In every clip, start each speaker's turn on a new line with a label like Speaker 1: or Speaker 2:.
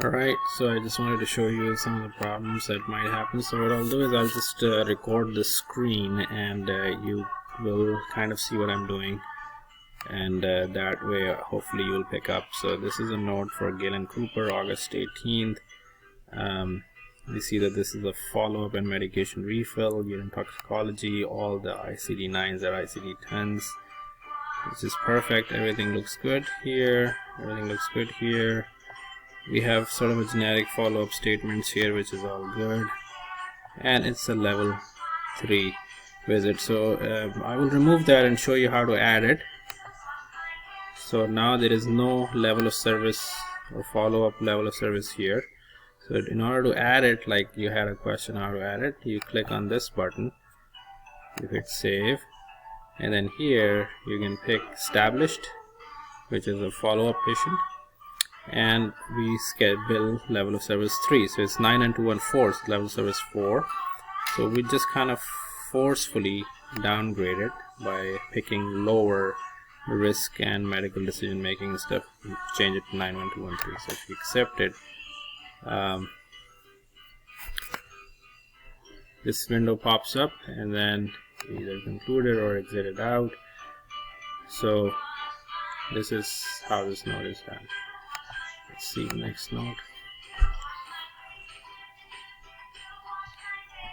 Speaker 1: Alright, so I just wanted to show you some of the problems that might happen. So what I'll do is I'll just record the screen, and you will kind of see what I'm doing, and that way hopefully you'll pick up. So this is a note for Galen Cooper, August 18th. We see that this is a follow-up and medication refill, urine toxicology. All the ICD-9s are ICD-10s, which is perfect. Everything looks good here. Everything looks good here. We have sort of a generic follow-up statements here, which is all good, and it's a level 3 visit. So I will remove that and show you how to add it. So now there is no level of service or follow-up level of service here. So in order to add it, like you had a question how to add it, you click on this button, you hit save, and then here you can pick established, which is a follow-up patient, and we schedule level of service 3. So it's 9 and 2 and 4, so level of service 4. So we just kind of forcefully downgrade it by picking lower risk and medical decision making stuff, change it to 9, 1, 2, 1, 3. So if you accept it, this window pops up, and then either conclude it or exit it out. So this is how this note is done. Let's see the next note.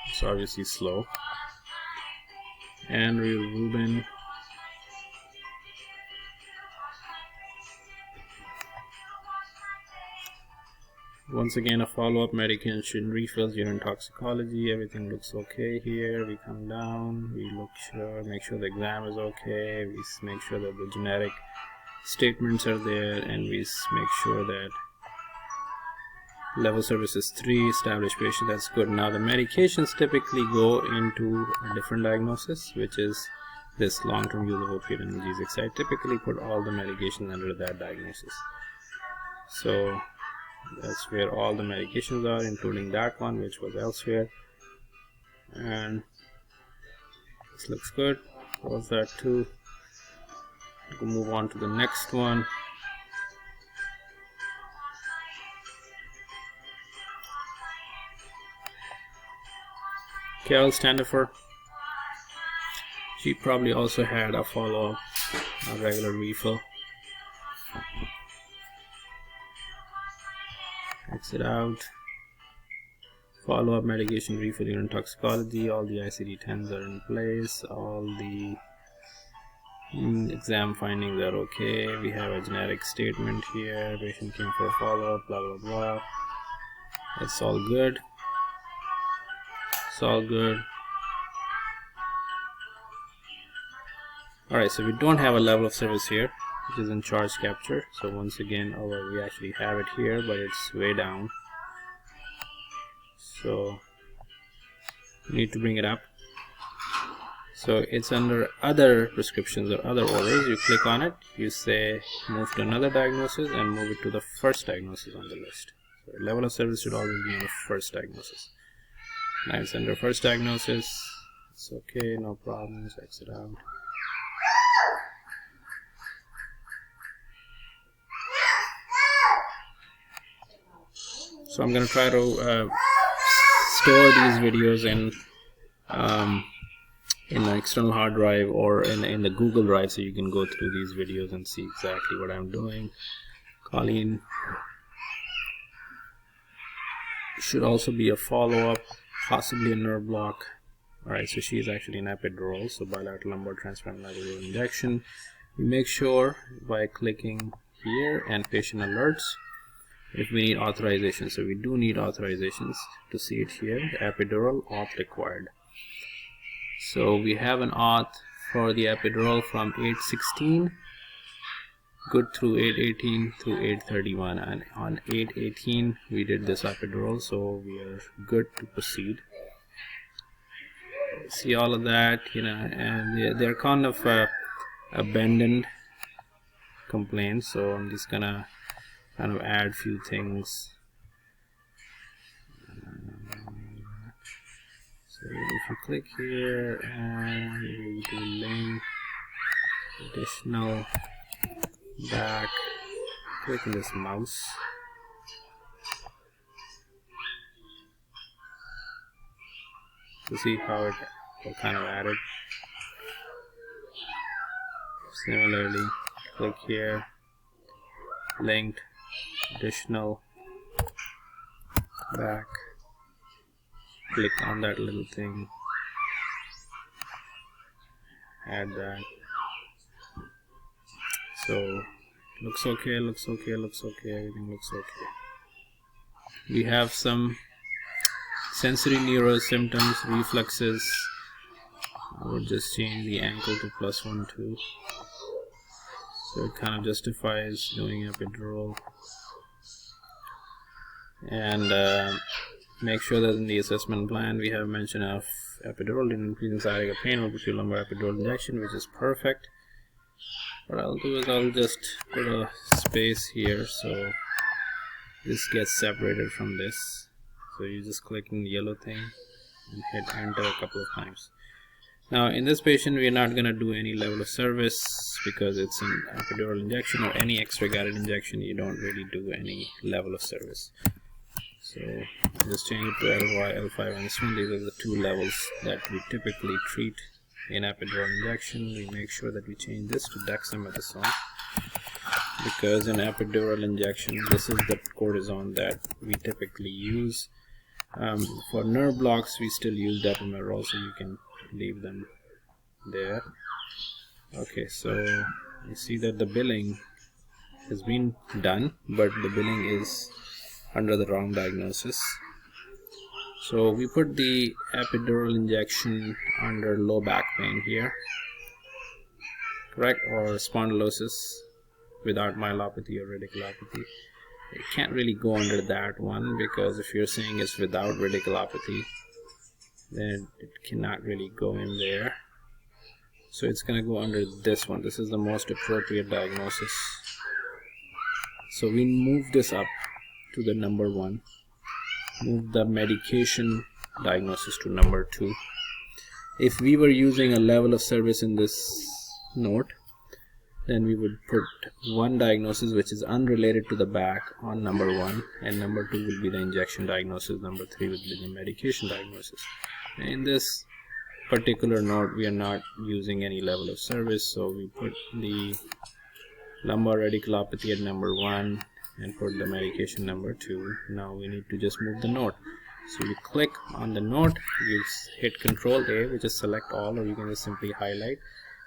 Speaker 1: It's obviously slow. Andrew Rubin. Once again, a follow-up medication refills, urine toxicology. Everything looks okay here. We come down, we look sure, make sure the exam is okay. We make sure that the generic statements are there, and we make sure that level service is 3, established patient. That's good. Now the medications typically go into a different diagnosis, which is this long-term use of opiate analgesics. I typically put all the medications under that diagnosis. So that's where all the medications are, including that one, which was elsewhere. And this looks good. Close that too. We'll move on to the next one. Carol Standifer. She probably also had a follow-up, a regular refill. Exit out. Follow-up medication refill, urine toxicology. All the ICD-10s are in place. All the exam findings are okay. We have a generic statement here. Patient came for a follow-up, blah blah blah. It's all good. It's all good. Alright, so we don't have a level of service here, which is in charge capture. So once again, we actually have it here, but it's way down. So we need to bring it up. So it's under other prescriptions or other orders. You click on it, you say move to another diagnosis, and move it to the first diagnosis on the list. So level of service should always be in the first diagnosis. Now it's under first diagnosis. It's okay, no problems. Exit out. So I'm going to try to store these videos in an external hard drive or in the Google Drive, so you can go through these videos and see exactly what I'm doing. Colleen should also be a follow-up, possibly a nerve block. Alright, so she's actually an epidural, so bilateral lumbar transfemoral epidural injection. We make sure by clicking here and patient alerts if we need authorization. So we do need authorizations to see it here. Epidural auth required. So we have an auth for the epidural from 8/16 good through 8/18 through 8/31, and on 8/18 we did this epidural, so we are good to proceed. See all of that, and they're kind of abandoned complaints, so I'm just gonna kind of add few things. So if you click here and you do link additional back clicking this mouse. To see how it will kind of add it. Similarly, click here, linked, additional, back, click on that little thing, add that. So looks okay, looks okay, looks okay, everything looks okay. We have some sensory neural symptoms, reflexes. I would just change the ankle to +1, 2. So it kind of justifies doing epidural. And make sure that in the assessment plan we have mention of epidural in increasing sciatica pain or lumbar epidural injection, which is perfect. What I'll do is I'll just put a space here so this gets separated from this. So you just click on the yellow thing and hit enter a couple of times. Now in this patient we are not going to do any level of service because it's an epidural injection, or any extra guided injection. You don't really do any level of service. So just change it to LY, L5 and S1. These are the two levels that we typically treat in epidural injection. We make sure that we change this to dexamethasone, because in epidural injection this is the cortisone that we typically use. For nerve blocks we still use depo-merol, so you can leave them there. Okay, so you see that the billing has been done, but the billing is under the wrong diagnosis. So we put the epidural injection under low back pain here, correct, or spondylosis without myelopathy or radiculopathy. It can't really go under that one, because if you're saying it's without radiculopathy, then it cannot really go in there. So it's going to go under this one. This is the most appropriate diagnosis. So we move this up to the number 1. Move the medication diagnosis to number 2. If we were using a level of service in this note, then we would put one diagnosis which is unrelated to the back on number 1, and number 2 will be the injection diagnosis, number 3 will be the medication diagnosis. And in this particular note we are not using any level of service, so we put the lumbar radiculopathy at number 1 and put the medication number 2. Now we need to just move the note. So you click on the note, you hit Control A, which is select all, or you can just simply highlight,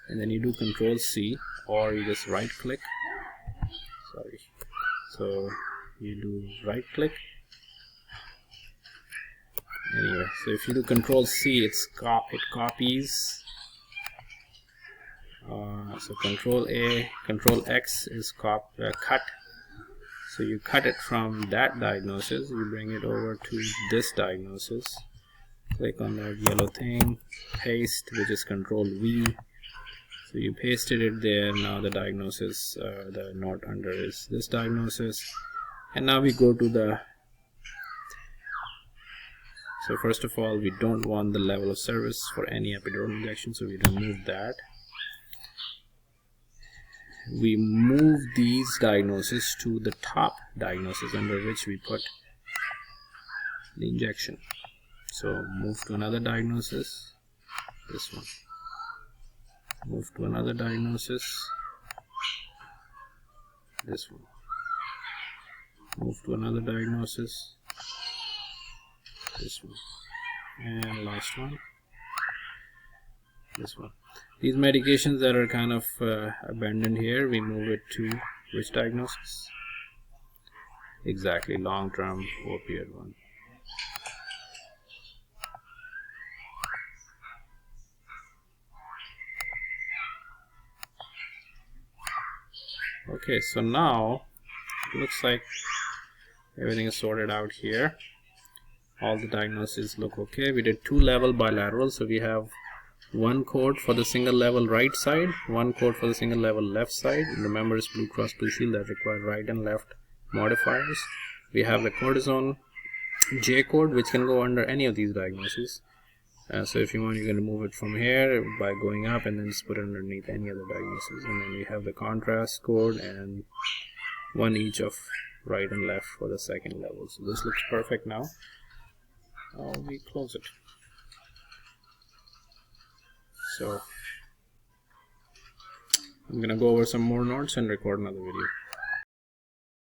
Speaker 1: and then you do Control C, or you just right click. Sorry. So you do right click. Anyway, so if you do Control C, it copies. So Control A, Control X is cut. So you cut it from that diagnosis, you bring it over to this diagnosis, click on that yellow thing, paste, which is Control V. So you pasted it there. Now the diagnosis, the note under is this diagnosis. And now we go to the, so first of all, we don't want the level of service for any epidural injection, so we remove that. We move these diagnoses to the top diagnosis under which we put the injection. So move to another diagnosis, this one. Move to another diagnosis, this one. Move to another diagnosis, this one. And last one, this one. These medications that are kind of abandoned here, we move it to which diagnosis? Exactly, long-term opioid one. Okay, so now it looks like everything is sorted out here. All the diagnoses look okay. We did 2 level bilateral, so we have 1 code for the single level right side, 1 code for the single level left side. Remember, it's Blue Cross Blue Shield that require right and left modifiers. We have the cortisone J code, which can go under any of these diagnoses. So if you want, you can remove it from here by going up and then just put it underneath any other diagnosis. And then we have the contrast code and one each of right and left for the second level. So this looks perfect now. We close it. So I'm gonna go over some more notes and record another video.